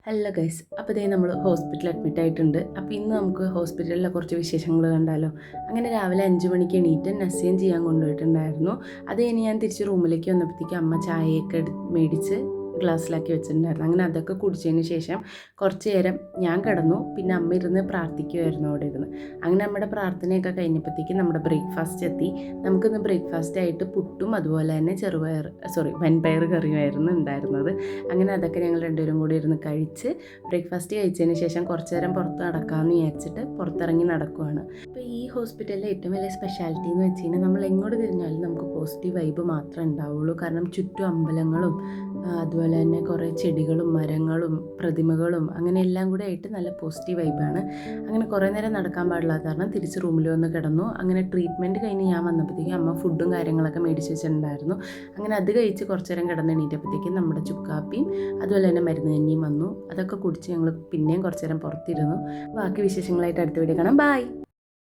Hello guys, അപ്പോൾ ഇതേ നമ്മൾ ഹോസ്പിറ്റലിൽ അഡ്മിറ്റ് ആയിട്ടുണ്ട്. അപ്പോൾ ഇന്ന് നമുക്ക് ഹോസ്പിറ്റലിലെ കുറച്ച് വിശേഷങ്ങൾ കണ്ടാലോ. അങ്ങനെ രാവിലെ 5 മണിക്ക് എണീറ്റ് നസ്യം ചെയ്യാൻ കൊണ്ടുപോയിട്ടുണ്ടായിരുന്നു. അത് കഴിഞ്ഞ് ഞാൻ തിരിച്ച് റൂമിലേക്ക് വന്നപ്പോഴത്തേക്കും അമ്മ ചായയൊക്കെ മേടിച്ച് ഗ്ലാസ്സിലാക്കി വെച്ചിട്ടുണ്ടായിരുന്നു. അങ്ങനെ അതൊക്കെ കുടിച്ചതിന് ശേഷം കുറച്ച് നേരം ഞാൻ കിടന്നു. പിന്നെ അമ്മ ഇരുന്ന് പ്രാർത്ഥിക്കുമായിരുന്നു അവിടെ ഇരുന്ന്. അങ്ങനെ നമ്മുടെ പ്രാർത്ഥനയൊക്കെ കഴിഞ്ഞപ്പോഴത്തേക്കും നമ്മുടെ ബ്രേക്ക്ഫാസ്റ്റ് എത്തി. നമുക്കിന്ന് ബ്രേക്ക്ഫാസ്റ്റ് ആയിട്ട് പുട്ടും അതുപോലെ തന്നെ വൻപയർ കറിയുമായിരുന്നു ഉണ്ടായിരുന്നത്. അങ്ങനെ അതൊക്കെ ഞങ്ങൾ രണ്ടുപേരും കൂടി ഇരുന്ന് കഴിച്ച് ബ്രേക്ക്ഫാസ്റ്റ് കഴിച്ചതിന് ശേഷം കുറച്ച് നേരം പുറത്ത് നടക്കാമെന്ന് വിചാരിച്ചിട്ട് പുറത്തിറങ്ങി നടക്കുവാണ്. അപ്പോൾ ഈ ഹോസ്പിറ്റലിലെ ഏറ്റവും വലിയ സ്പെഷ്യാലിറ്റി എന്ന് വെച്ച് കഴിഞ്ഞാൽ നമ്മൾ എങ്ങോട്ട് തിരിഞ്ഞാലും നമുക്ക് പോസിറ്റീവ് വൈബ് മാത്രമേ ഉണ്ടാവുള്ളൂ. കാരണം ചുറ്റും അമ്പലങ്ങളും അതുപോലെ തന്നെ കുറേ ചെടികളും മരങ്ങളും പ്രതിമകളും അങ്ങനെ എല്ലാം കൂടെ ആയിട്ട് നല്ല പോസിറ്റീവ് വൈബാണ്. അങ്ങനെ കുറേ നേരം നടക്കാൻ പാടില്ലാത്ത കാരണം തിരിച്ച് റൂമിൽ വന്ന് കിടന്നു. അങ്ങനെ ട്രീറ്റ്മെൻറ്റ് കഴിഞ്ഞ് ഞാൻ വന്നപ്പോഴത്തേക്കും അമ്മ ഫുഡും കാര്യങ്ങളൊക്കെ മേടിച്ച് വെച്ചിട്ടുണ്ടായിരുന്നു. അങ്ങനെ അത് കഴിച്ച് കുറച്ച് നേരം കിടന്നെണീറ്റപ്പോഴത്തേക്കും നമ്മുടെ ചുക്കാപ്പിയും അതുപോലെ തന്നെ മരുന്ന് കഞ്ഞിയും വന്നു. അതൊക്കെ കുടിച്ച് ഞങ്ങൾ പിന്നെയും കുറച്ച് നേരം പുറത്തിരുന്നു. ബാക്കി വിശേഷങ്ങളായിട്ട് അടുത്ത വീഡിയോ കാണാം. ബൈ.